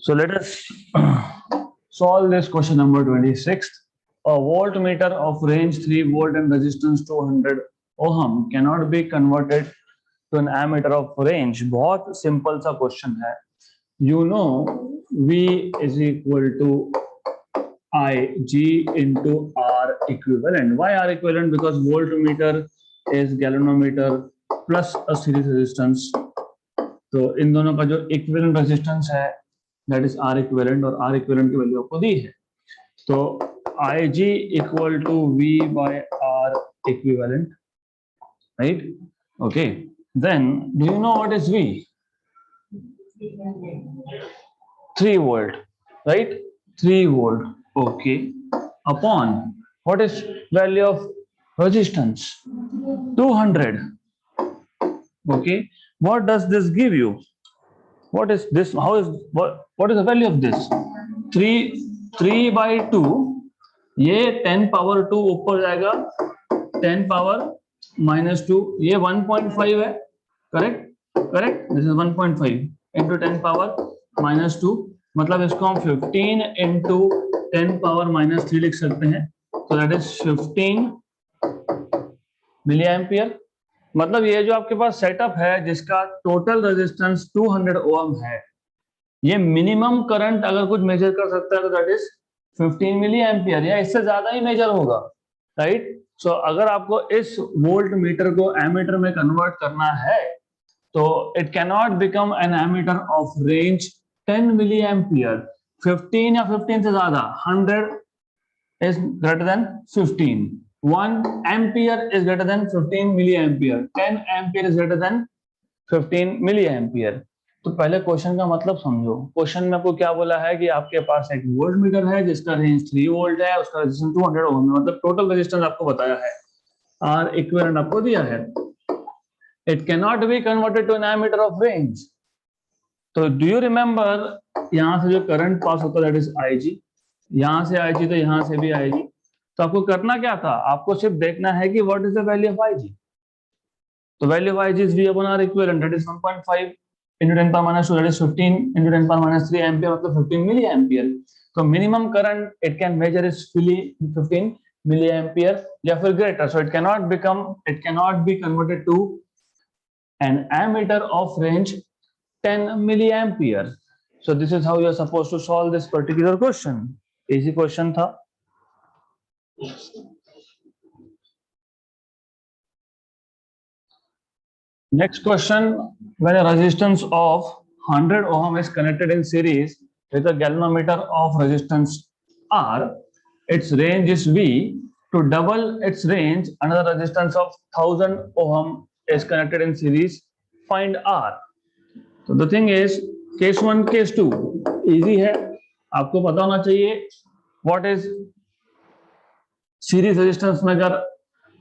So let us solve this question number 26. A voltmeter of range 3 volt and resistance 200 ohm cannot be converted to an ammeter of range. बहुत simple सा question है. You know V is equal to Ig into R equivalent. Why R equivalent? Because voltmeter is galvanometer plus a series resistance. तो इन दोनों का जो equivalent resistance है that is R equivalent और R equivalent की value आपको दी है. तो I G equal to V by R equivalent, right? Okay, then do you know what is V? 3 volt, right? 3 volt. Okay, upon what is value of resistance? 200. Okay, what does this give you? What is this? How is what is the value of this? 3 by 2. ये 10 power 2 ऊपर जाएगा, 10 power minus 2. ये 1.5 है, correct? This is 1.5 into 10 power minus 2. मतलब इसको हम 15 into 10 power minus 3 लिख सकते हैं. So that is 15 milliampere. मतलब ये जो आपके पास सेटअप है जिसका टोटल रेजिस्टेंस 200 ओम है, ये मिनिमम करंट अगर कुछ मेजर कर सकता है तो दैट इज 15 मिली एम्पियर या इससे ज्यादा ही मेजर होगा, राइट? सो अगर आपको इस वोल्ट मीटर को एमीटर में कन्वर्ट करना है तो it can not become an ammeter of range 10 milliampere. 15 या 15 से ज्यादा, 100 is greater than 15. 1 ampere is greater than 15 milliampere. 10 ampere is greater than 15 milliampere. तो पहले क्वेश्चन का मतलब समझो. क्वेश्चन में आपको क्या बोला है कि आपके पास एक वोल्ट मीटर है जिसका रेंज 3 वोल्ट है, उसका रेजिस्टेंस 200 ओम है, मतलब टोटल रेजिस्टेंस आपको बताया है, आर इक्विवेलेंट आपको दिया है. It can not be converted to an ammeter of range. तो डू यू रिमेंबर यहां से जो करंट पास होता है दैट इज आईजी, यहां से आईजी तो यहां से भी आईजी. तो आपको करना क्या था? आपको सिर्फ देखना है कि what is the value of IG. तो value of IG is V upon R equivalent, that is 1.5 into 10 power minus 2, that is 15 into 10 power minus 3 ampere, मतलब 15 milliampere. तो minimum current it can measure is 15 milliampere या फिर greater. So it cannot be converted to an ammeter of range 10 milliampere. So this is how you are supposed to solve this particular question. Easy question था. Next question, when a resistance of 100 ohm is connected in series with a galvanometer of resistance R, its range is V. To double its range, another resistance of 1000 ohm is connected in series. Find R. So the thing is, case 1, case 2, easy है. आपको पता होना चाहिए what is series resistance में. अगर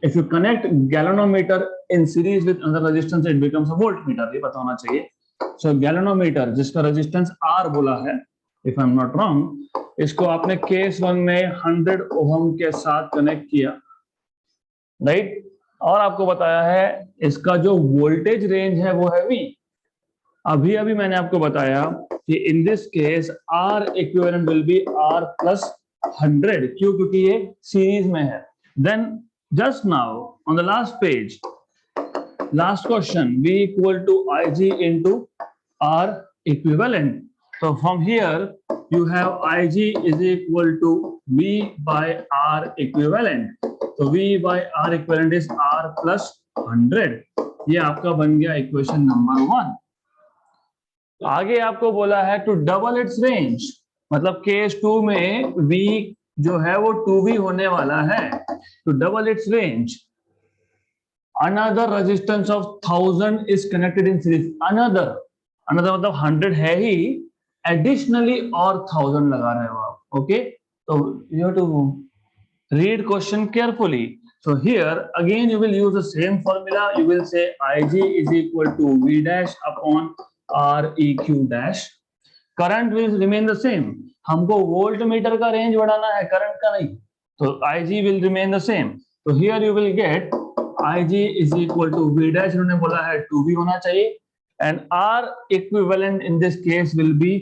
if you connect galvanometer in series with another resistance, it becomes a voltmeter. ये पता होना चाहिए. So galvanometer जिसका रेजिस्टेंस R बोला है, if I'm not wrong, इसको आपने केस 1 में 100 ओम के साथ कनेक्ट किया, राइट? और आपको बताया है इसका जो वोल्टेज रेंज है वो है V. अभी मैंने आपको बताया कि in this case R equivalent will be R plus 100. क्यों? क्योंकि ये सीरीज में है. Then just now on the last page, last question, V equal to Ig into R equivalent. So from here you have Ig is equal to V by R equivalent. So V by R equivalent is R plus 100. ये आपका बन गया equation number 1. आगे आपको बोला है to double it's range, मतलब case 2 में V जो है वो 2V होने वाला है. To double its range, another resistance of 1000 is connected in series. Another मतलब 100 है ही, additionally और 1000 लगा रहे हो आप. Okay, so you have to read question carefully. So here again you will use the same formula. You will say Ig is equal to V dash upon Req dash. Current will remain the same. हमको volt meter का range बढ़ाना है, current का नहीं. So Ig will remain the same. So here you will get Ig is equal to V dash, इन्होंने बोला है 2V होना चाहिए, and R equivalent in this case will be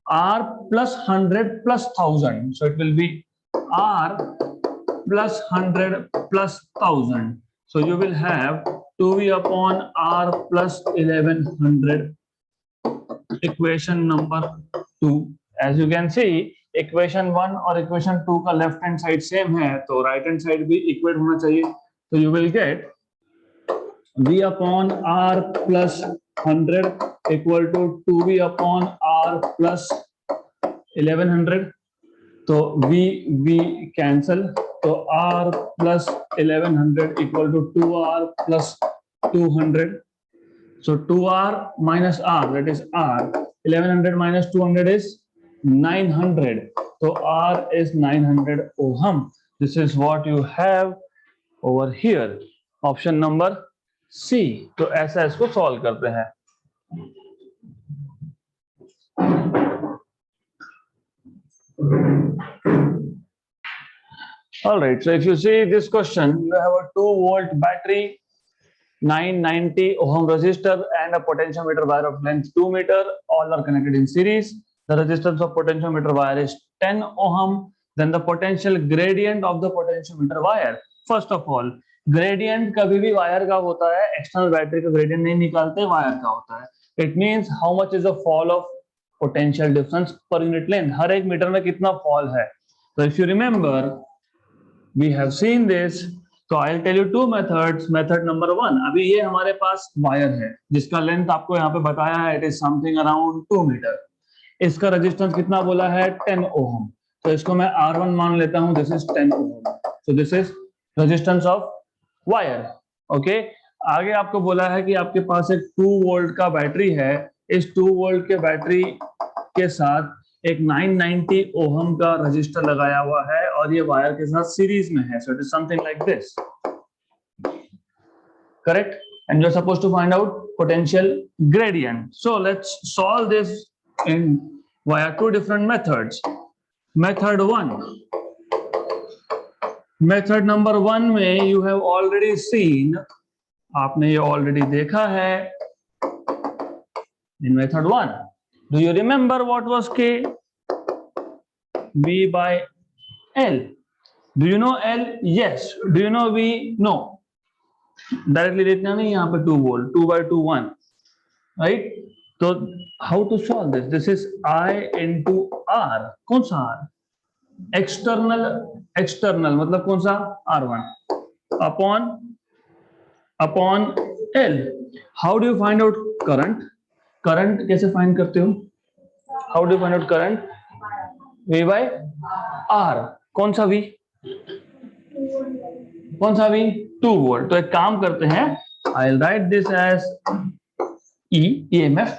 R plus 100 plus 1000. So it will be R plus 100 plus 1000. So you will have 2V upon R plus 1100. Equation number 2. As you can see, equation 1 और equation 2 का left hand side same है, तो right hand side भी equate होना चाहिए. तो you will get V upon R plus 100 equal to 2V upon R plus 1100. तो V cancel, तो R plus 1100 equal to 2R plus 200. So 2R minus R, that is R. 1100 minus 200 is 900. So R is 900 ohm. This is what you have over here. Option number C. तो ऐसा इसको solve करते हैं. All right. So if you see this question, you have a 2-volt battery, 990 ohm resistor, and a potentiometer wire of length 2 meter. All are connected in series. The resistance of potentiometer wire is 10 ohm. Then the potential gradient of the potentiometer wire. First of all, gradient कभी भी wire का होता है, external battery का gradient नहीं निकालते, wire का होता है. It means how much is the fall of potential difference per unit length. हर एक मीटर में कितना fall है. So if you remember, we have seen this. So I'll tell you two methods. Method number 1. अभी ये हमारे पास wire है जिसका length आपको यहाँ पे बताया है, it is something around 2 metre. इसका रेजिस्टेंस कितना बोला है, 10 ओम. तो इसको मैं R1 मान लेता हूँ. This is 10 ohm. So this is resistance of wire. Okay, आगे आपको बोला है कि आपके पास एक 2 वोल्ट का बैटरी है. इस 2 वोल्ट के बैटरी के साथ एक 990 ओम का रजिस्टर लगाया हुआ है और ये वायर के साथ सीरीज में है. So it is something like this. Correct. And you are supposed to find out potential gradient. So let's solve this in via two different methods. Method 1. Method number 1 में you have already seen, आपने ये already देखा है. In method 1, do you remember what was K? V by L. Do you know L? Yes. Do you know V? No. Directly लिखना नहीं यहाँ पे 2 volt, 2 by 2 1, right? तो how to solve this? This is I into R. कौन सा R? External मतलब कौन सा, R1 upon L. How do you find out current? Current कैसे फाइंड करते हो? How do you find out current? V by R. कौन सा V? कौन सा V? 2 वोल्ट. तो एक काम करते हैं, I'll write this as EMF.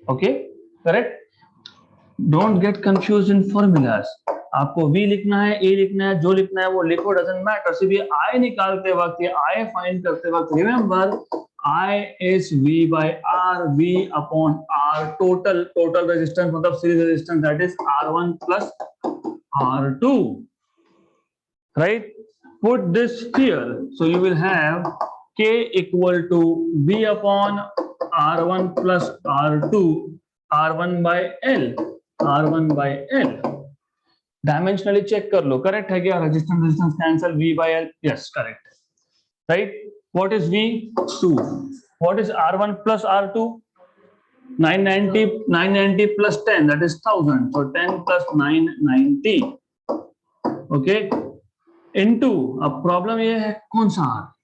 Okay, correct. Don't get confused in formulas. आपको V लिखना है, A लिखना है, जो लिखना है वो लिखो, doesn't matter. सिर्फ ये I निकालते वक्त, ये I फाइंड करते वक्त remember I is V by R, V upon R. total resistance मतलब series resistance, that is R1 plus R2. Right? Put this here. So you will have K equal to V upon R1 plus R2, R1 by L, R1 by L. Dimensionally check कर लो, correct है क्या? Resistance cancel, V by L, yes, correct. Right? What is V? 2. What is R1 plus R2? 990 plus 10, that is 1000. So 10 plus 990. Okay. Into, अब problem ये है कौन सा R?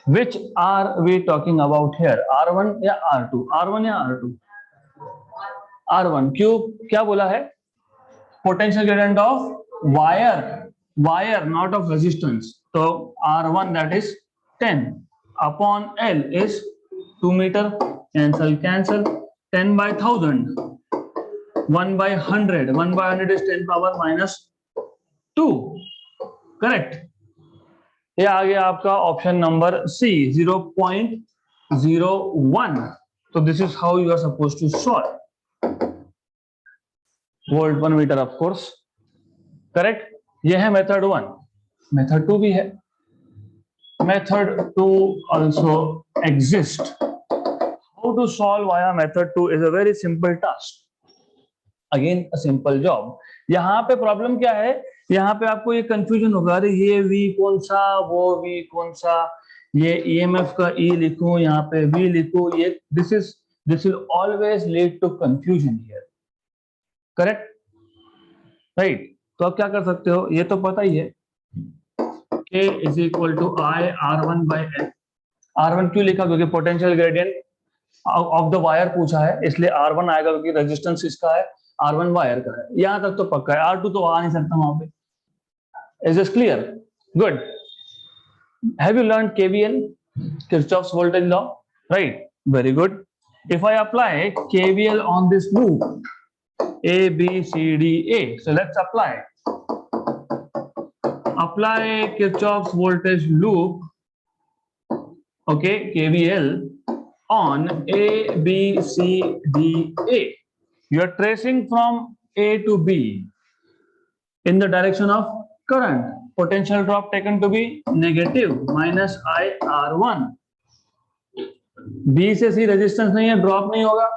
Which are we talking about here? R1 या R2? R1 या R2? R1. क्यों? क्या बोला है? Potential gradient of wire, not of resistance. So R1 that is 10 upon L is 2 meter. Cancel. 10 by 1000. 1 by 100. 1 by 100 is 10 power minus 2. Correct. ये आ गया आपका ऑप्शन नंबर सी, 0.01. तो this is how you are suppose to solve. Volt per metre of course. Correct. ये है method 1. Method 2 भी है. Method 2 also exist. How to solve via method 2 is a very simple task. Again a simple job. यहाँ पे problem क्या है, यहाँ पे आपको ये कंफ्यूजन होगा, अरे ये V कौन सा, वो V कौन सा, ये EMF का E लिखूं, यहाँ पे V लिखूं, ये this will always lead to confusion here, correct, right. तो आप क्या कर सकते हो, ये तो पता ही है, K is equal to I R1 by L। R1 क्यों लिखा, क्योंकि potential gradient of the wire पूछा है, इसलिए R1 आएगा, क्योंकि रेजिस्टेंस इसका है, R1 वायर का है, यहां तक तो पक्का है, R2 तो आ नहीं सकता वहां पे। Is this clear? Good. Have you learned KVL, Kirchhoff's voltage law? Right. Very good. If I apply KVL on this loop A B C D A, so let's apply Kirchhoff's voltage loop, okay, KVL on A B C D A. You are tracing from A to B in the direction of current. Potential drop taken to be negative minus I R1. B से C resistance नहीं है, drop नहीं होगा।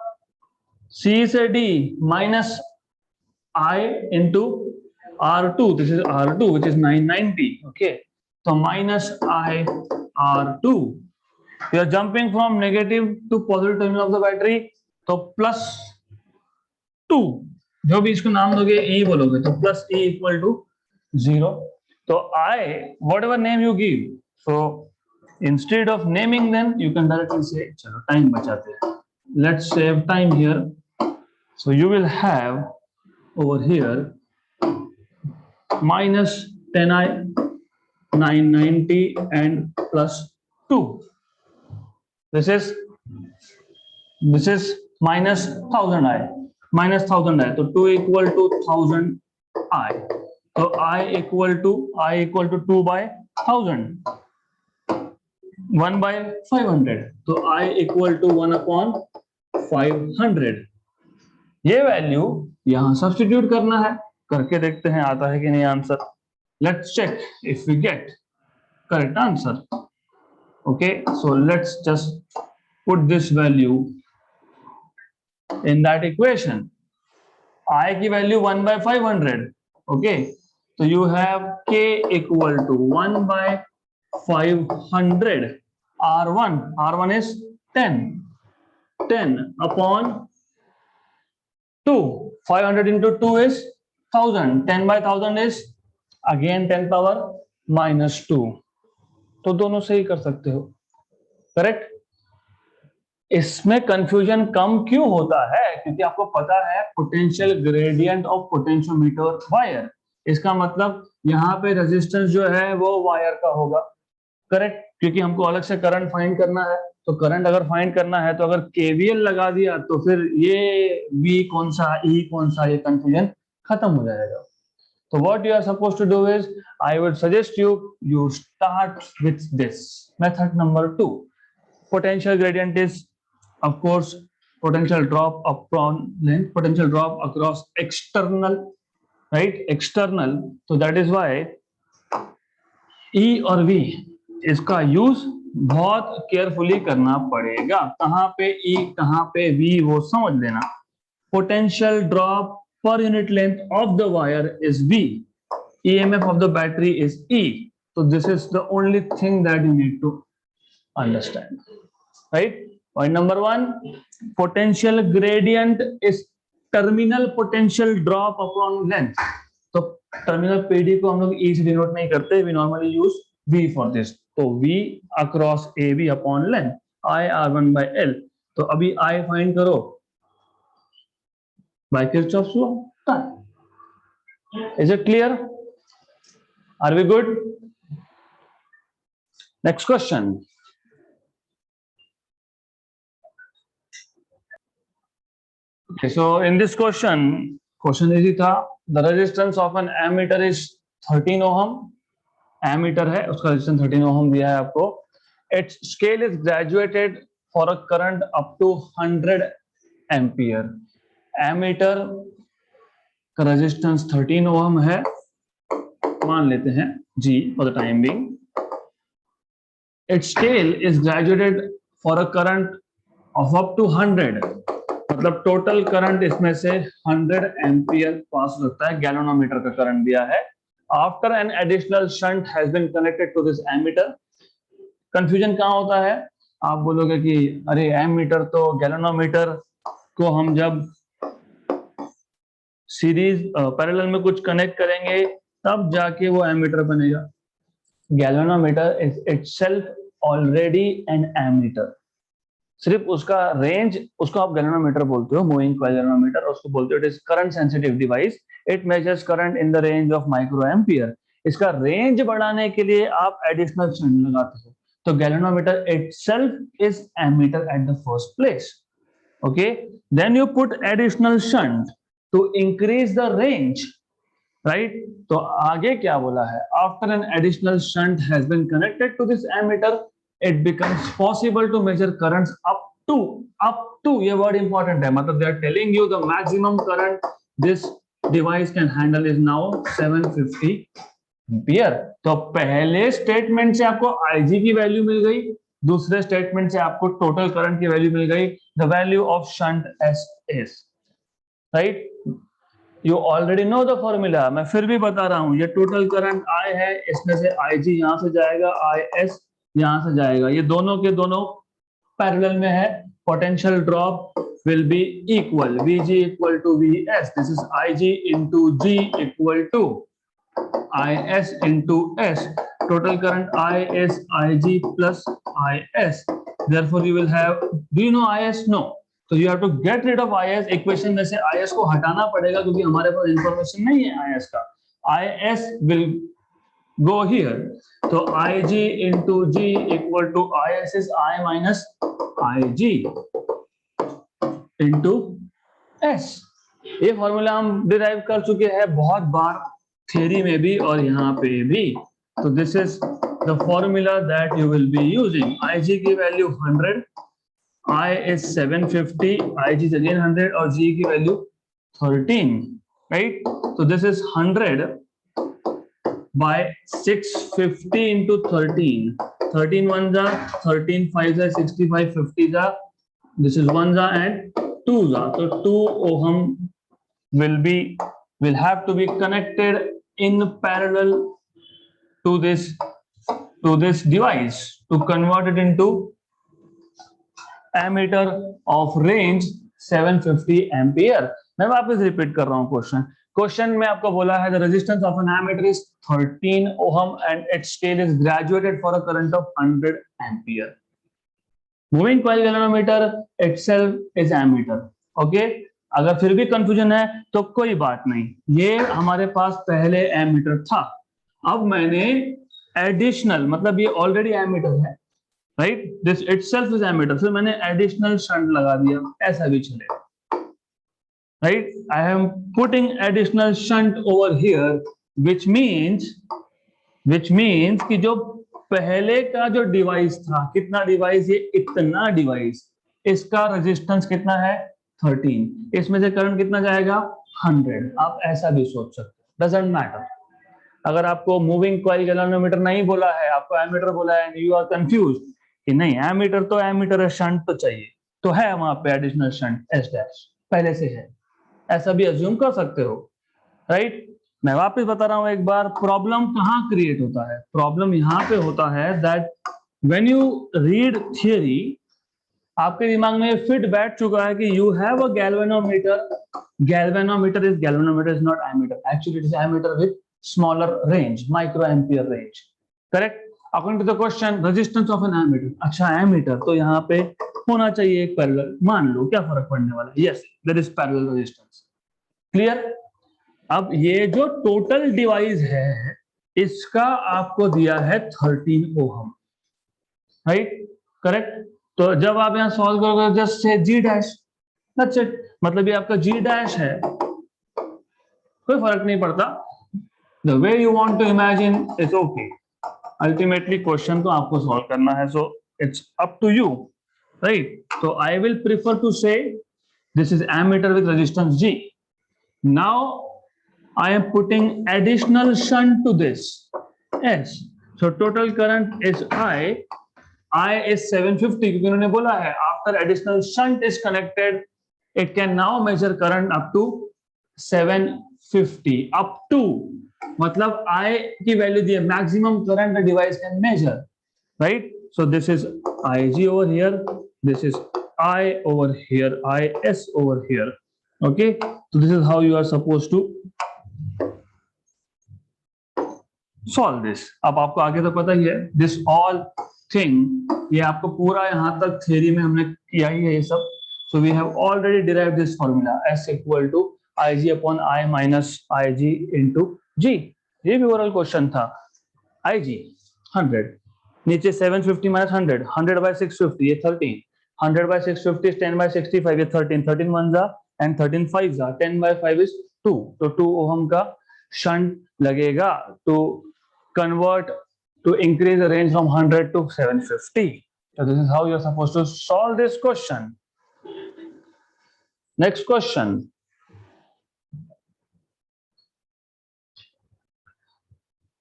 C से D minus I into R2. This is R2 which is 990. Okay, so minus I R2. You are jumping from negative to positive terminal of the battery. तो plus 2, जो भी इसको नाम दोगे E बोलोगे, तो plus E equal to 0. So I, whatever name you give, so instead of naming them, you can directly say, चलो time बचाते हैं, let's save time here. So you will have over here minus 10i, 990 and plus 2. This is minus 1000i, minus 1000i, तो 2 equal to 1000i. तो I equal to 2 by 1000, 1 by 500, तो I equal to 1 upon 500। ये value यहां substitute करना है, करके देखते हैं आता है कि नहीं answer. Let's check if we get correct answer. Okay, so let's just put this value in that equation. I की वैल्यू 1 by 500, okay, so you have K equal to 1 by 500, R1 is 10 upon 2, 500 into 2 is 1000, 10 by 1000 is again 10 power minus 2, तो दोनों से ही कर सकते हो, correct. इसमें confusion कम क्यों होता है, क्योंकि आपको पता है potential gradient of potentiometer wire, इसका मतलब यहाँ पे रेजिस्टेंस जो है वो वायर का होगा, करेक्ट, क्योंकि हमको अलग से करंट फाइंड करना है। तो करंट अगर फाइंड करना है तो अगर केवीएल लगा दिया तो फिर ये V कौन सा, E कौन सा, ये कंफ्यूजन खत्म हो जाएगा। तो what you are supposed to do is, I would suggest you start with this method number 2। Potential gradient is of course potential drop upon length, potential drop across external, right, external, so that is why E और V इसका use बहुत carefully करना पड़ेगा। कहाँ पे E कहाँ पे V वो समझ लेना। potential drop per unit length of the wire is V, EMF of the battery is E, so this is the only thing that you need to understand, right? Point number 1, potential gradient is terminal potential drop upon length। तो terminal PD को हम लोग E से denote नहीं करते, we normally use V for this। तो V across AB upon length, I R1 by L। तो अभी I फाइंड करो by Kirchhoff's law। Is it clear? Are we good? Next question। Okay, so in this question easy था। The resistance of an ammeter is 13 ohm। ammeter है, उसका resistance 13 ohm दिया है आपको। Its scale is graduated for a current up to 100 ampere। ammeter का resistance 13 ohm है, मान लेते हैं G for the time being। Its scale is graduated for a current of up to 100। मतलब टोटल करंट इसमें से 100 एम्पियर पास होता है, गैलोनोमीटर का करंट दिया है। After an additional shunt has been connected to this ammeter. Confusion कहाँ होता है, आप बोलोगे कि अरे एमीटर तो गैलोनोमीटर को हम जब सीरीज पैरेलल में कुछ कनेक्ट करेंगे तब जाके वो एमीटर बनेगा। Galvanometer is itself already an ammeter. सिर्फ उसका रेंज, उसको आप गैलोनोमीटर बोलते हो, मूविंग कॉइल गैलोनोमीटर, उसको बोलते हो it is current sensitive device, it measures current in the range of micro ampere. इसका रेंज बढ़ाने के लिए आप एडिशनल शंट लगाते हो, तो galvanometer itself is ammeter at the first place. Okay, then you put additional shunt to increase the range, right. तो आगे क्या बोला है, after an additional shunt has been connected to this ammeter it becomes possible to measure currents up to ये word important है, मतलब they are telling you the maximum current this device can handle is now 750 ampere. तो पहले statement से आपको IG की value मिल गई, दूसरे स्टेटमेंट से आपको टोटल करंट की वैल्यू मिल गई, the value of shunt S is, right. You already know the formula, मैं फिर भी बता रहा हूं, ये टोटल करंट I है, इसमें से IG यहां से जाएगा, IS यहां से जाएगा, ये दोनों के दोनों पैरेलल में है। Potential drop will be equal, VG equal to VS, this is IG into G equal to IS into S। Total current I is IG plus IS, therefore you will have, do you know IS? No, so you have to get rid of IS। Equation में से IS को हटाना पड़ेगा क्योंकि हमारे पास information नहीं है IS का। IS will go here, तो IG into G equal to IS is I minus IG into S। ये फॉर्मूला हम डिराइव कर चुके हैं बहुत बार, थ्योरी में भी और यहाँ पे भी। तो this is the formula that you will be using. IG की value 100, I is 750, IG is again 100 और G की वैल्यू 13, राइट। तो this is 100 by 650 into 13, 13 ones are 13 5s are 65, 50s are, this is 1s are and 2s are, so 2 ohm will have to be connected in parallel to this device to convert it into ammeter of range 750 ampere. मैं वापस repeat कर रहा हूं question में आपको बोला है the resistance of an ammeter is 13 ohm and its scale is graduated for a current of 100 ampere. Moving coil galvanometer itself is ammeter. Okay, अगर फिर भी कंफ्यूजन है तो कोई बात नहीं, ये हमारे पास पहले एमीटर था, अब मैंने एडिशनल, मतलब ये ऑलरेडी एमीटर है, right, this itself is ammeter, फिर मैंने एडिशनल शंट लगा दिया, ऐसा भी चलेगा, right? I am putting additional shunt over here, which means कि जो पहले का जो डिवाइस था, कितना डिवाइस, ये इतना डिवाइस, इसका रेजिस्टेंस कितना है 13, इसमें से करंट कितना जाएगा 100। आप ऐसा भी सोच सकते हो, डजंट मैटर। अगर आपको मूविंग कॉइल गैल्वेनोमीटर नहीं बोला है, आपको एमीटर बोला है, यू आर कंफ्यूज कि नहीं एमीटर तो एमीटर है, शंट तो चाहिए, तो है वहां पे एडिशनल शंट एस डैश पहले से है, ऐसा भी अज्यूम कर सकते हो, राइट। मैं वापस बता रहा हूं एक बार, प्रॉब्लम कहां क्रिएट होता है, प्रॉब्लम यहां पे होता है that when you read theory, आपके दिमाग में फिट बैठ चुका है कि you have a galvanometer, galvanometer is not ammeter, actually it is ammeter with smaller range, micro ampere range, correct. According to the question, resistance of an ammeter, अच्छा ammeter तो यहाँ पे होना चाहिए एक पैरेलल, मान लो क्या फर्क पड़ने वाला है, yes there is parallel resistance, clear. अब ये जो टोटल डिवाइस है इसका आपको दिया है 13 ओहम, राइट, करेक्ट। तो जब आप यहाँ सॉल्व करोगे just say G dash, that's it, मतलब ये आपका G डैश है, कोई फर्क नहीं पड़ता, the way you want to imagine is okay, ultimately question तो आपको सॉल्व करना है, so it's up to you, right? So I will prefer to say this is ammeter with resistance G. Now I am putting additional shunt to this S. So total current is I is 750 क्योंकि उन्होंने बोला है after additional shunt is connected It can now measure current up to 750 up to, मतलब I की value दी है, maximum current the device can measure, right? So this is IG over here, this is I over here, IS over here. Okay, so this is how you are supposed to solve this. अब आपको आगे तो पता ही है, this all thing, ये आपको पूरा यहाँ तक थ्योरी में हमने किया ही है ये सब. So we have already derived this formula, S equal to IG upon I minus IG into G. ये भी ओरल क्वेश्चन था. IG 100, नीचे 750 minus 100, 100 by 650 ये 13, 100 by 650 is 10 by 65 ये 13, 13 ones are and 13 fives are, 10 by 5 is 2, तो 2 ohm का shunt लगेगा to convert, to increase the range from 100 to 750. So this is how you are supposed to solve this question. Next question.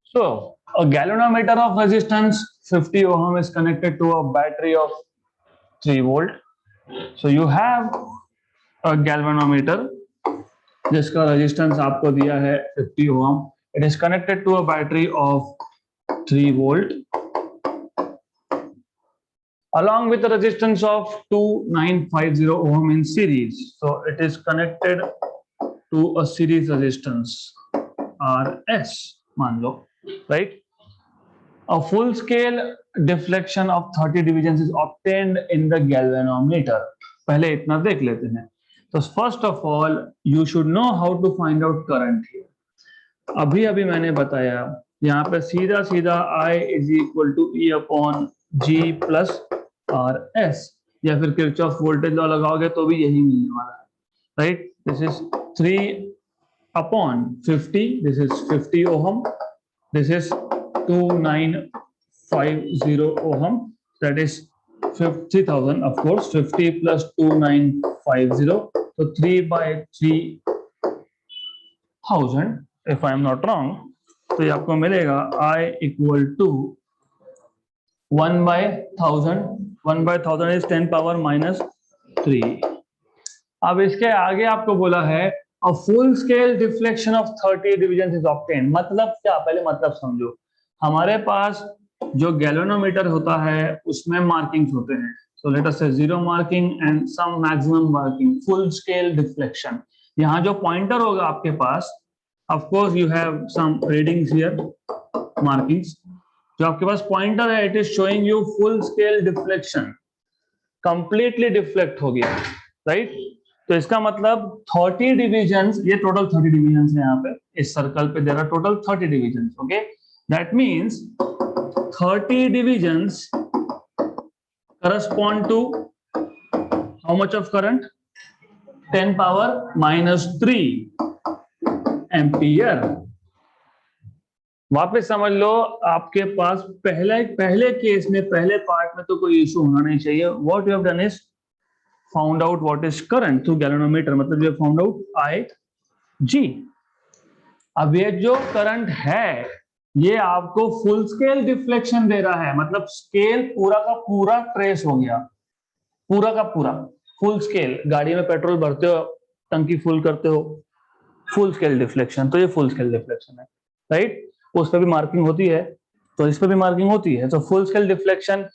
So a galvanometer of resistance 50 ohm is connected to a battery of 3 volt. So you have a galvanometer जिसका resistance आपको दिया है 50 ohm. It is connected to a battery of 3 volt along with the resistance of 2950 ohm in series. So it is connected to a series resistance RS, मान लो, right? A full scale deflection of 30 divisions is obtained in the galvanometer. पहले इतना देख लेते हैं. So first of all, you should know how to find out current here. अभी मैंने बताया, यहाँ पे सीधा सीधा I is equal to E upon G plus RS, या फिर किरचॉफ वोल्टेज लॉ लगाओगे तो भी यही मिलने वाला है, right? This is 3 upon 50, this is 50 ohm, this is 2950 ohm, that is 50,000 of course, 50 plus 2950, so 3 by 3000 if I am not wrong. तो ये आपको मिलेगा I equal to 1 by 1000, 1 by 1000 is 10 power minus 3. अब इसके आगे आपको बोला है a full scale deflection of 30 divisions is obtained. मतलब क्या? पहले मतलब समझो. हमारे पास जो गैल्वेनोमीटर होता है उसमें मार्किंग्स होते हैं. So let us say 0 marking and some maximum marking. Full scale deflection. यहाँ जो पॉइंटर होगा आपके पास, of course you have some readings here, markings. जो आपके पास पॉइंटर है, it is showing you full scale deflection. Completely deflect हो गया, right? तो इसका मतलब 30 divisions, ये total 30 divisions है यहाँ पे, इस सर्कल पे there are total 30 divisions, okay? That means 30 divisions correspond to how much of current? 10 power minus 3 ampere. वापस समझ लो, आपके पास पहले केस में, पहले पार्ट में तो कोई इशू होना नहीं चाहिए. What you have done is found out what is current through galvanometer, मतलब you have found out IG. अब ये जो करंट है ये आपको फुल स्केल डिफ्लेक्शन दे रहा है, मतलब स्केल पूरा का पूरा ट्रेस हो गया, पूरा का पूरा फुल स्केल. गाड़ी में पेट्रोल भरते हो, टंकी फुल करते हो, फुल स्केल डिफ्लेक्शन. तो ये फुल स्केल डिफ्लेक्शन है, राइट? उस पर भी मार्किंग होती है, तो इस पर भी मार्किंग होती है. तो फुल स्केल डिफ्लेक्शन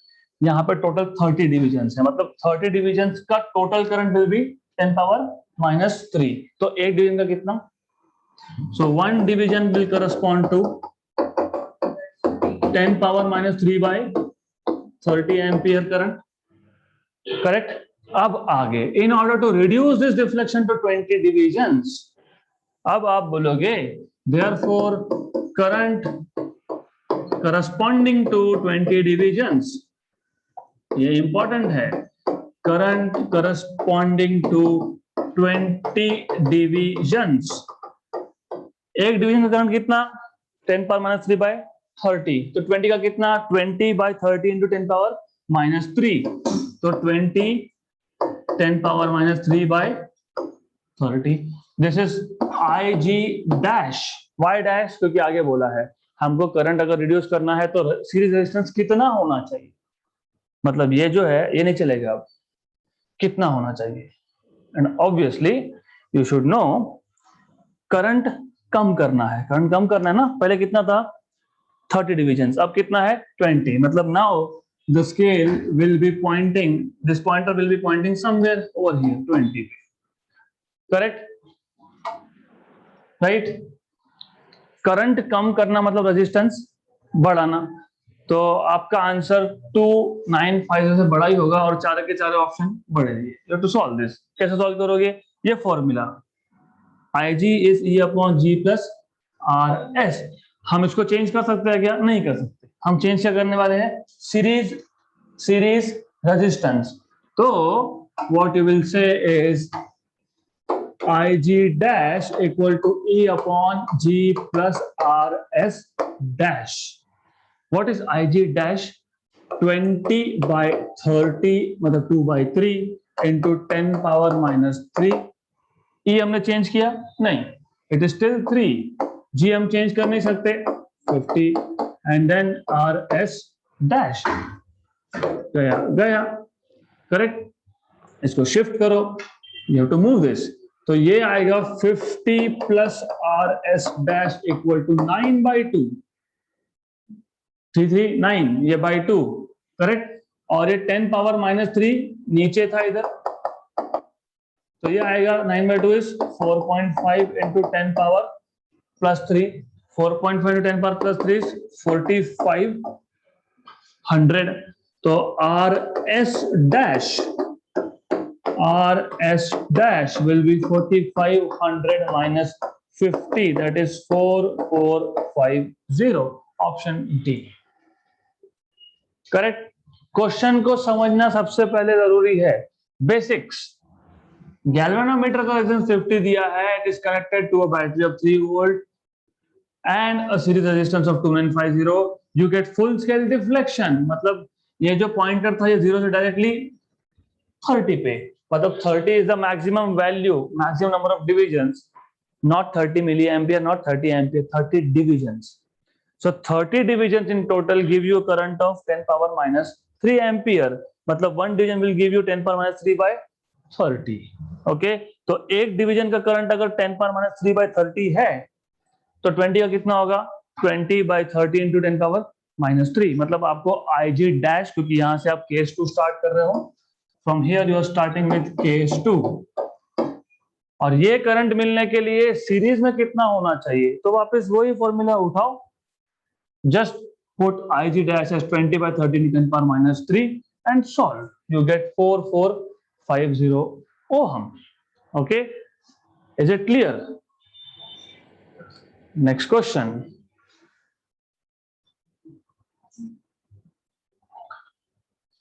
यहाँ पे टोटल 30 डिविजन्स है, मतलब 30 डिविजन्स का total current will be 10 power minus 3. तो एक डिवीजन का कितना? So one division will correspond to 10 power minus 3 by 30 ampere current, correct? अब आगे, in order to reduce this deflection to 20 divisions, अब आप बोलोगे therefore current corresponding to 20 divisions, ये इंपॉर्टेंट है, करंट करस्पॉन्डिंग टू 20 डिविजन्स. एक डिवीजन का current कितना? 10 पावर माइनस 3 बाय 30. तो 20 का कितना? 20 बाय 30 इंटू 10 पावर माइनस 3. तो 20 10 power minus 3 by 30. This is IG dash. Why dash? क्योंकि आगे बोला है हमको करंट अगर रिड्यूस करना है तो सीरीज रेजिस्टेंस कितना होना चाहिए, मतलब ये जो है ये नहीं चलेगा, अब कितना होना चाहिए. And obviously you should know current कम करना है, करंट कम करना है ना, पहले कितना था 30 डिविजन, अब कितना है 20, मतलब now the scale will be pointing, this pointer will be pointing somewhere over here 20 पे, करेक्ट, राइट। करंट कम करना मतलब रेजिस्टेंस बढ़ाना, तो आपका आंसर 295 से बड़ा ही होगा और चार के चार ऑप्शन बढ़ेगी। You have to solve this. कैसे सॉल्व करोगे, ये formula IG is E upon G plus RS, हम इसको चेंज कर सकते हैं क्या, नहीं कर सकते, हम चेंज क्या करने वाले हैं, सीरीज रेजिस्टेंस, तो what you will say is IG dash equal to E upon G plus RS dash. What is IG dash? 20 by 30 मतलब 2 by 3 into 10 power minus 3. E हमने चेंज किया नहीं, it is still 3. G हम change कर नहीं सकते 50 and then RS dash गया correct. इसको शिफ्ट करो, you have to move this, तो ये आएगा 50 plus RS dash equal to 9 by 2, 339 ये by 2 करेक्ट, और ये 10 पावर माइनस 3 नीचे था इधर, तो ये आएगा 9 by 2 is 4.5 into 10 power plus 3, 4.5 into 10 power plus 3 4500, तो RS dash will be 4500 minus 50, that is 4450, option D, correct. Question को समझना सबसे पहले जरूरी है, बेसिक्स। गैल्वेनोमीटर का रेजिस्टेंस 50 दिया है, it is connected to a battery of 3 volt and a series resistance of 2950, you get full scale deflection, मतलब ये जो पॉइंटर था ये 0 से डायरेक्टली 30 पे, मतलब 30 is the maximum value, maximum number of divisions, not 30 milliampere, not 30 ampere, 30 divisions. So 30 divisions in total give you a current of 10 power minus 3 ampere, मतलब one division will give you 10 power minus 3 by 30. Okay, तो एक division का current अगर 10 power minus 3 by 30 है, तो 20 का कितना होगा, 20 by 30 into 10 power minus 3, मतलब आपको IG dash, क्योंकि यहां से आप केस 2 स्टार्ट कर रहे हो, from here you are starting with case 2, और ये करंट मिलने के लिए सीरीज में कितना होना चाहिए, तो वापस वही फॉर्मूला उठाओ, just put IG dash as 20 by 30 into 10 power minus 3 and solve, you get 4450 ohm. Okay, is it clear? Next question.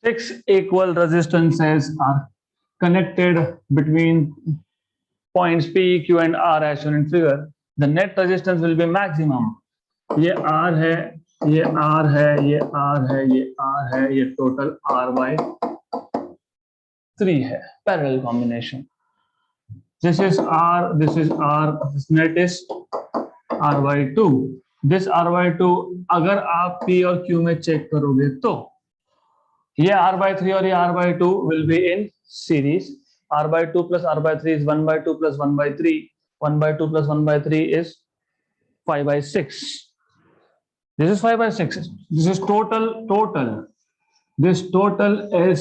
Six equal resistances are connected between points P, Q and R as shown in figure. The net resistance will be maximum. ये R है, ये R है, ये R है, ये R है, ये total R by 3 है, parallel combination. This is R, this is R, this net is R by 2. This R by 2 अगर आप P और Q में चेक करोगे तो ये R by 3 और ये R by 2 will be in series. R by 2 plus R by 3 is 1 by 2 plus 1 by 3. 1 by 2 plus 1 by 3 is 5 by 6. This is 5 by 6. This is total. This total is,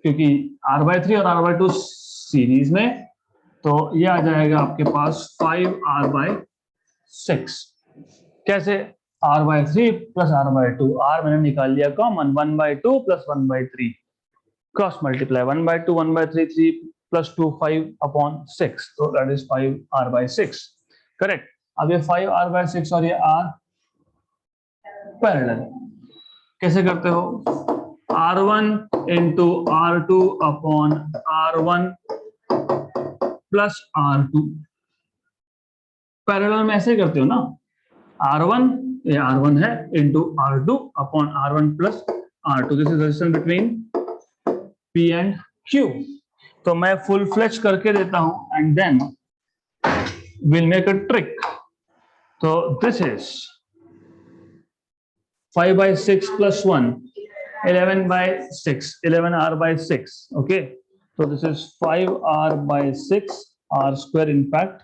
क्योंकि R by 3 और R by 2 series में, तो ये आ जाएगा आपके पास 5R by 6. कैसे, R by 3 plus R by 2, R मैंने निकाल लिया common, 1 by 2 plus 1 by 3, cross multiply 1 by 2, 1 by 3, 3 plus 2, 5 upon 6, तो that is 5R by 6, correct. अब ये 5R by 6 और ये R पैरेलल, कैसे करते हो, R1 into R2 upon R1 plus R2, parallel में ऐसे करते हो ना, R1 ये R1 है into R2 upon R1 plus R2, this is resistance between P and Q, तो मैं फुल फ्लेश करके देता हूं and then we'll make a trick. तो this is 5 by 6 plus 1, 11 by 6, 11R by 6, okay, तो this इज 5r/6 r square, in fact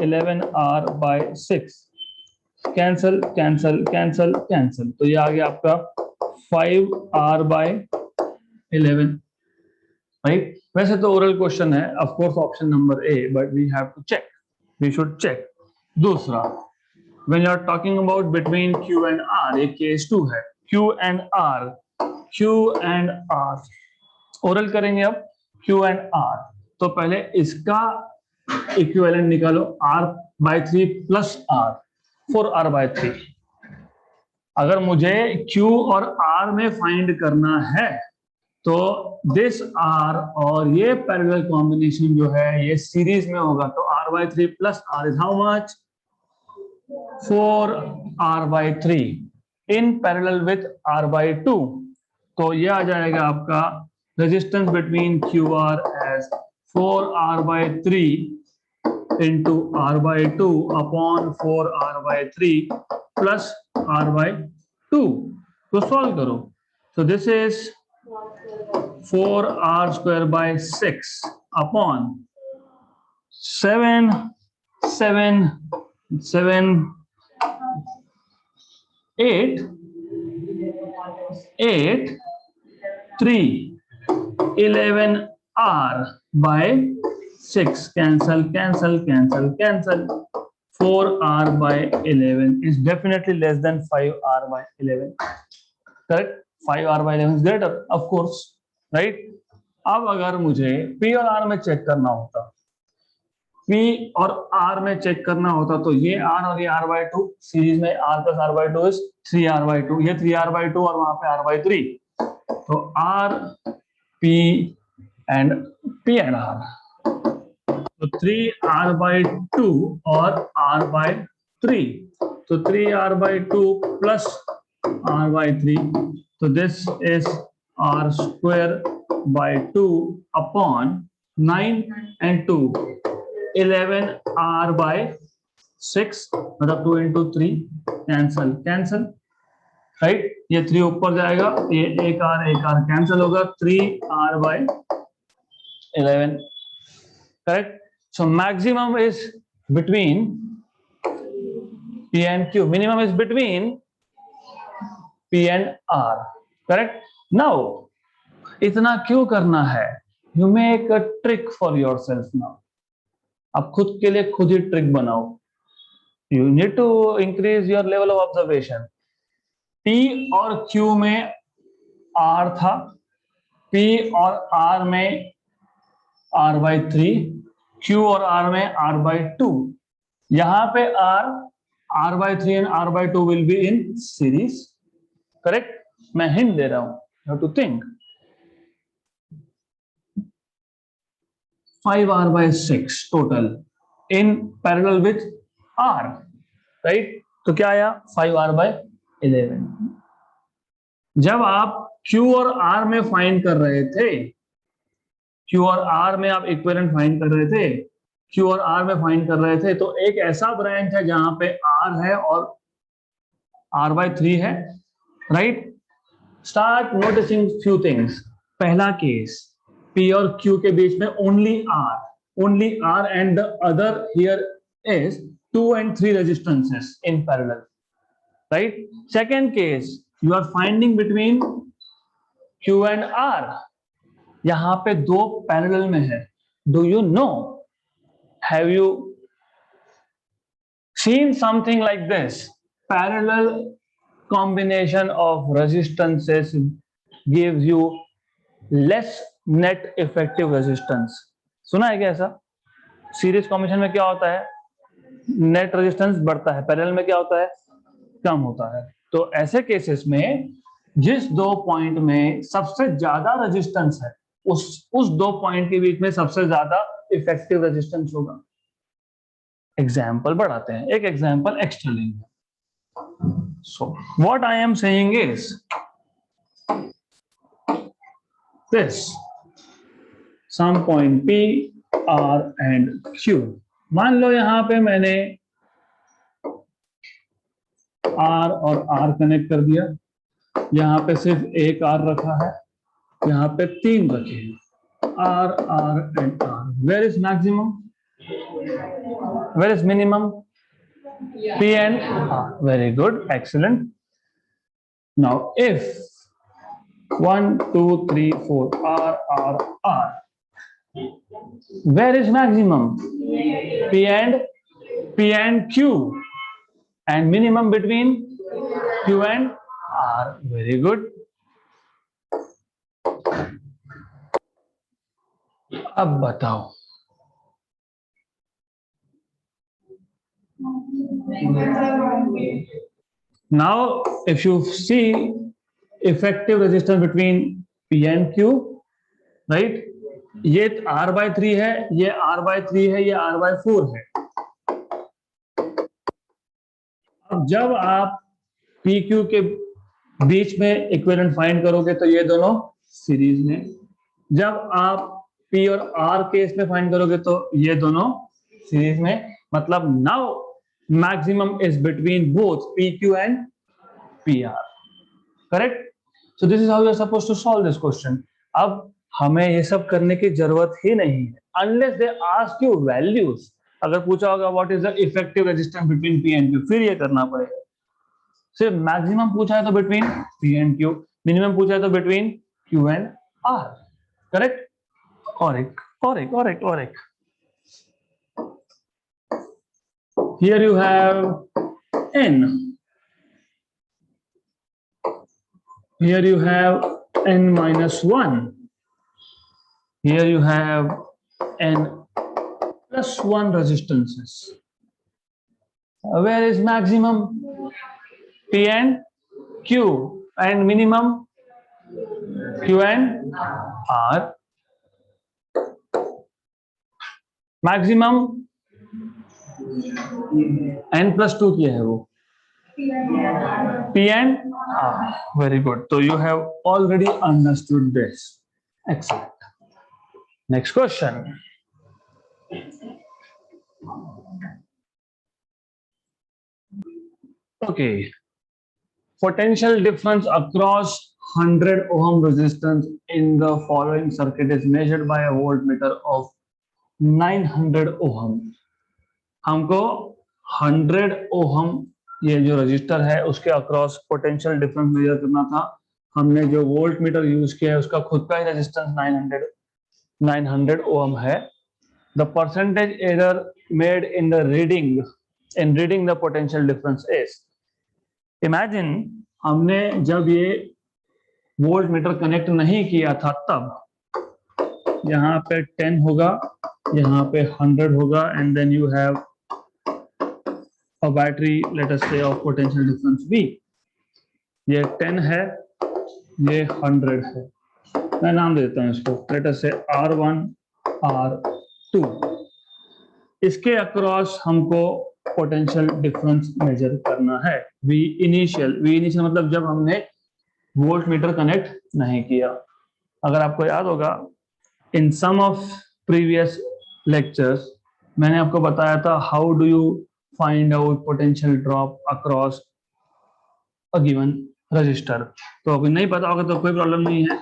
11r/6, cancel cancel cancel cancel, तो ये आ गया आपका 5r/11, राइट। वैसे तो ओरल क्वेश्चन है, of course option number A, but we have to check, we should check. दूसरा, when you are talking about between q and r, ये केस 2 है, q and r, q and r oral करेंगे अब q and r। तो पहले इसका equivalent निकालो, r/3 plus r, 4r/3। अगर मुझे q और r में फाइंड करना है तो दिस r और ये पैरेलल कॉम्बिनेशन जो है ये सीरीज में होगा, तो r/3 plus r is how much, 4r/3 in parallel with r/2। तो ये आ जाएगा आपका resistance between QR as 4r/3 into r/2 upon 4r/3 plus r/2। तो सॉल्व करो, so this is 4r²/6 upon 7 7 7 8 8 3 11r/6, cancel cancel cancel cancel, 4r/11 is definitely less than 5r/11, correct? 5r/11 is greater, of course, right? अब अगर मुझे p और r में check करना होता, p और r में चेक करना होता, तो ये r और ये r/2 सीरीज में, r plus r/2 is 3r/2, ये 3r/2 और वहां पे r/3, तो r p and r, तो 3r/2 और r/3, तो 3r/2 प्लस r/3, तो this is r²/2 upon 9 and 2 11r/6, मतलब 2 into 3, कैंसल कैंसल, राइट। ये 3 ऊपर जाएगा, ये एक r कैंसल होगा, 3r/11, correct. So maximum is between p and q, minimum is between p and r, correct? Now इतना क्यों करना है, you make a trick for yourself now, अब खुद के लिए खुद ही ट्रिक बनाओ, you need to increase your level of observation। p और q में r था, p और r में r/3, q और r में r/2, यहां पे r/3 and r/2 will be in series, correct? मैं हिंट दे रहा हूं, you have to think। 5r/6 total in parallel with r, right? तो क्या आया, 5r/11। जब आप q और r में फाइंड कर रहे थे, q और r में आप इक्विवेलेंट फाइंड कर रहे थे, q और r में फाइंड कर रहे थे, तो एक ऐसा ब्रांच है जहां पे r है और r/3 है, right? Start noticing few things. पहला केस, p और q के बीच में only r and the other here is 2 and 3 resistances in parallel, right? Second case, you are finding between q and r, यहां पे दो पैरेलल में है। Do you know, have you seen something like this? Parallel combination of resistances gives you less net effective resistance। सुना है क्या ऐसा? Series combination में क्या होता है, नेट रेजिस्टेंस बढ़ता है, पैरेलल में क्या होता है, कम होता है। तो ऐसे केसेस में जिस दो पॉइंट में सबसे ज्यादा रेजिस्टेंस है, उस दो पॉइंट के बीच में सबसे ज्यादा इफेक्टिव रेजिस्टेंस होगा। एग्जाम्पल बढ़ाते हैं, एक एग्जाम्पल एक्स्ट्रा लेंगे। So what I am saying is this, some point P, R and Q। मान लो यहां पे मैंने R और R कनेक्ट कर दिया, यहां पे सिर्फ एक R रखा है, यहां पे 3 रखे हैं, R, R and R. Where is maximum? Where is minimum? P and R. Very good, excellent. Now if 1, 2, 3, 4 R, R, R, where is maximum? P and Q, and minimum between Q and R. Very good. अब बताओ, now if you see effective resistance between P and Q, right? ये R/3 है, ये R/3 है, ये R/4 है. अब जब आप PQ के बीच में इक्विवेलेंट फाइंड करोगे तो ये दोनों सीरीज में, जब आप P और R के इसमें फाइंड करोगे तो ये दोनों सीरीज में. मतलब now maximum is between both PQ and PR. Correct? So this is how you are supposed to solve this question. अब हमें ये सब करने की जरूरत ही नहीं है unless they ask you values. अगर पूछा होगा what is the effective resistance between P and Q, फिर ये करना पड़ेगा. सिर्फ मैक्सिमम पूछा है तो between P and Q, minimum पूछा है तो between Q and R. Correct? और एक here you have n, here you have n minus 1, here you have n plus 1 resistances. Where is maximum? P and Q, and minimum Q and R. Maximum n plus 2 क्या है वो? P and R. Very good. So you have already understood this. Excellent. Next question. Okay. Potential difference across 100 ohm resistance in the following circuit is measured by a voltmeter of 900 ohm. हमको 100 ohm ये जो register है उसके across potential difference measure करना था. हमने जो volt meter use किया है उसका खुद का ही रेजिस्टेंस 900 ओहम है. The percentage error made in the reading the potential difference is. Imagine हमने जब ये वोल्ट मीटर कनेक्ट नहीं किया था तब यहाँ पे 10 होगा, यहाँ पे 100 होगा, and then you have a battery let us say of potential difference V. ये 10 है, ये 100 है. मैं नाम दे देता हूँ इसको, लेट अस से R1 R2. इसके अक्रॉस हमको पोटेंशियल डिफरेंस मेजर करना है. V इनिशियल मतलब जब हमने वोल्ट मीटर कनेक्ट नहीं किया. अगर आपको याद होगा in some of previous lectures मैंने आपको बताया था how do you find out potential drop across a given resistor. तो अभी नहीं पता होगा तो कोई प्रॉब्लम नहीं है.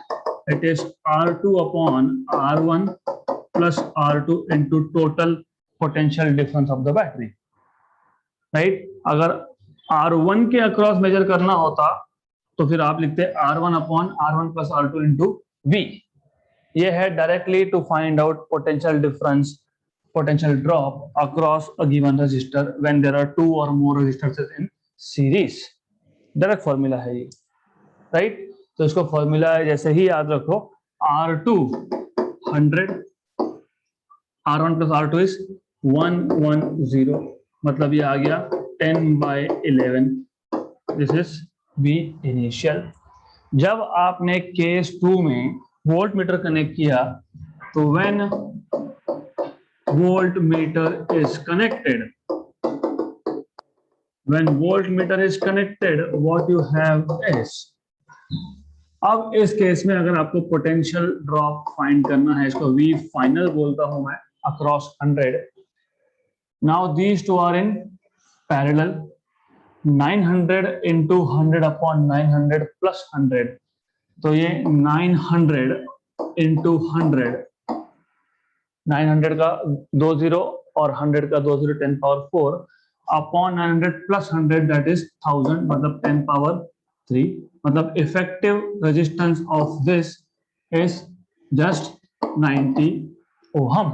It is R2 upon R1 plus R2 into total potential difference of the battery. right? अगर R1 के अक्रॉस मेजर करना होता तो फिर आप लिखते R1 upon R1 plus R2 into V. ये है directly to find out potential difference, potential drop across a given resistor when there are 2 और more resistors in series. Direct formula है ये, राइट? तो इसको फॉर्मूला है जैसे ही याद रखो, R2 100, R1 plus R2 is 110, मतलब ये आ गया 10/11. This is V initial. जब आपने केस 2 में वोल्ट मीटर कनेक्ट किया तो when volt meter is connected, what you have is. अब इस केस में अगर आपको पोटेंशियल ड्रॉप फाइंड करना है, इसको V फाइनल बोलता हूं मैं, across 100. Now these two are in parallel. 900 into 100 upon 900 plus 100, तो ये 900 into 100 900 का 2 जीरो और 100 का 2 zero 10 power 4 upon 900 plus 100 that is 1000 मतलब 10 पावर 3 मतलब effective resistance of this is just 90 ohm.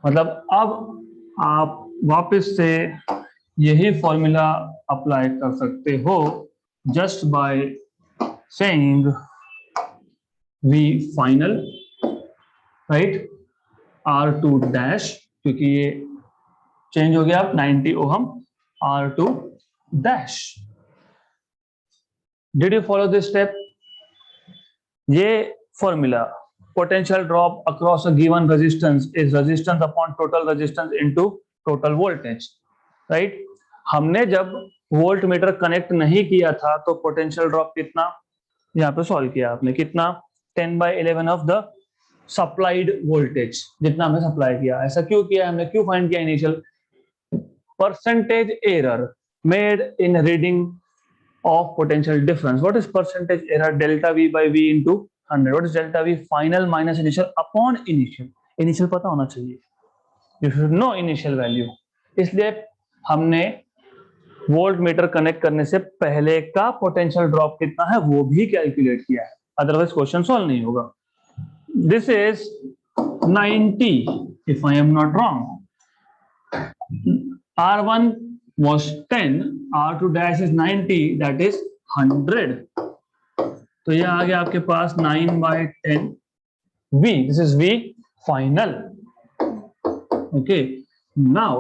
मतलब अब आप वापस से यही फॉर्मूला अप्लाई कर सकते हो just by saying V final right R2 dash, क्योंकि ये चेंज हो गया अब 90 ohm R2 dash. Did you follow this step? ये formula potential drop across a given resistance is resistance upon total resistance into total voltage, right? हमने जब volt meter connect नहीं किया था तो पोटेंशियल ड्रॉप कितना, यहाँ पे सॉल्व किया आपने, कितना 10/11 ऑफ द सप्लाइड वोल्टेज, जितना हमने सप्लाई किया। ऐसा क्यों किया हमने, क्यों फाइंड किया initial? Percentage error made in reading of potential difference. What is percentage error? Delta V by V into 100. What is delta V? Final minus initial upon initial. Initial पता होना चाहिए. You should know initial value. इसलिए हमने volt meter connect करने से पहले का potential drop कितना है वो भी कैलकुलेट किया है, अदरवाइज क्वेश्चन सॉल्व नहीं होगा। This is 90 if I am not wrong. R1 was 10, R2 dash is 90, that is 100. तो ये आ गया आपके पास 9/10 V. This is V final. Okay. Now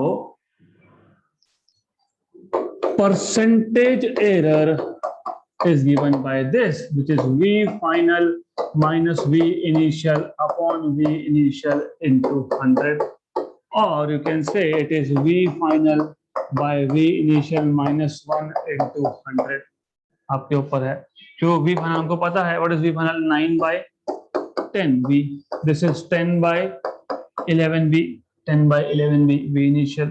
percentage error is given by this, which is V final minus V initial upon V initial into 100. Or you can say it is V final by V initial minus 1 into 100. आपके ऊपर है, जो V final हमको पता है, what is V final? 9/10 V. This is 10/11 V. 10/11 V. V initial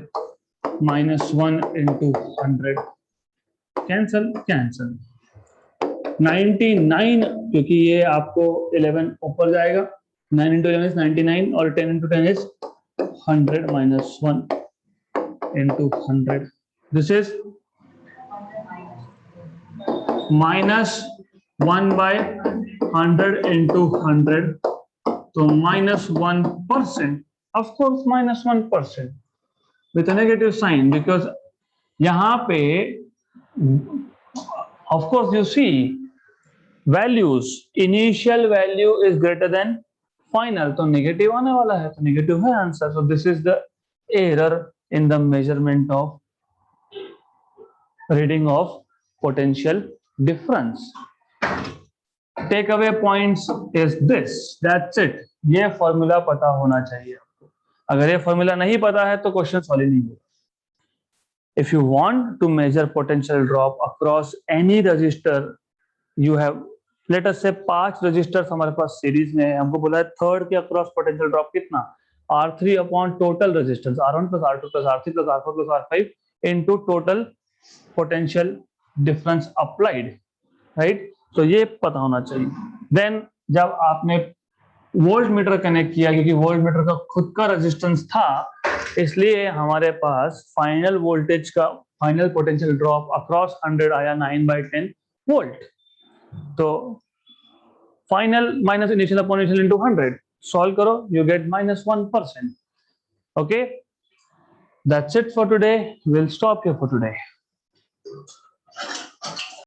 minus 1 into 100. Cancel, cancel. 99, क्योंकि ये आपको 11 ऊपर जाएगा, 9 into 11 is 99 और 10 into 10 is 100 minus 1 into 100. This is minus 1/100 into 100. So minus 1%. Of course, minus 1% with a negative sign, because यहाँ पे of course you see values, initial value is greater than final, तो negative आने वाला है, तो नेगेटिव है answer. So this is the error in the measurement of reading of potential difference. Take away points is this, that's it. ये formula पता होना चाहिए आपको। अगर ये फॉर्मूला नहीं पता है तो क्वेश्चन सॉल्व नहीं होगा। If you want to measure potential drop across any resistor, you have let us say 5 registers हमारे पास सीरीज में है, हमको बोला है थर्ड के अक्रॉस पोटेंशियल ड्रॉप कितना, R3 upon total resistance R1 plus R2 plus R3 plus R4 plus R5 into total potential difference applied, right? तो ये पता होना चाहिए। देन जब आपने वोल्ट मीटर कनेक्ट किया, क्योंकि वोल्ट मीटर का खुद का रेजिस्टेंस था, इसलिए हमारे पास फाइनल वोल्टेज का फाइनल पोटेंशियल ड्रॉप अक्रॉस 100 आया 9/10 वोल्ट। तो final minus initial upon initial into 100, solve करो, you get -1%. Okay, that's it for today, will stop here for today.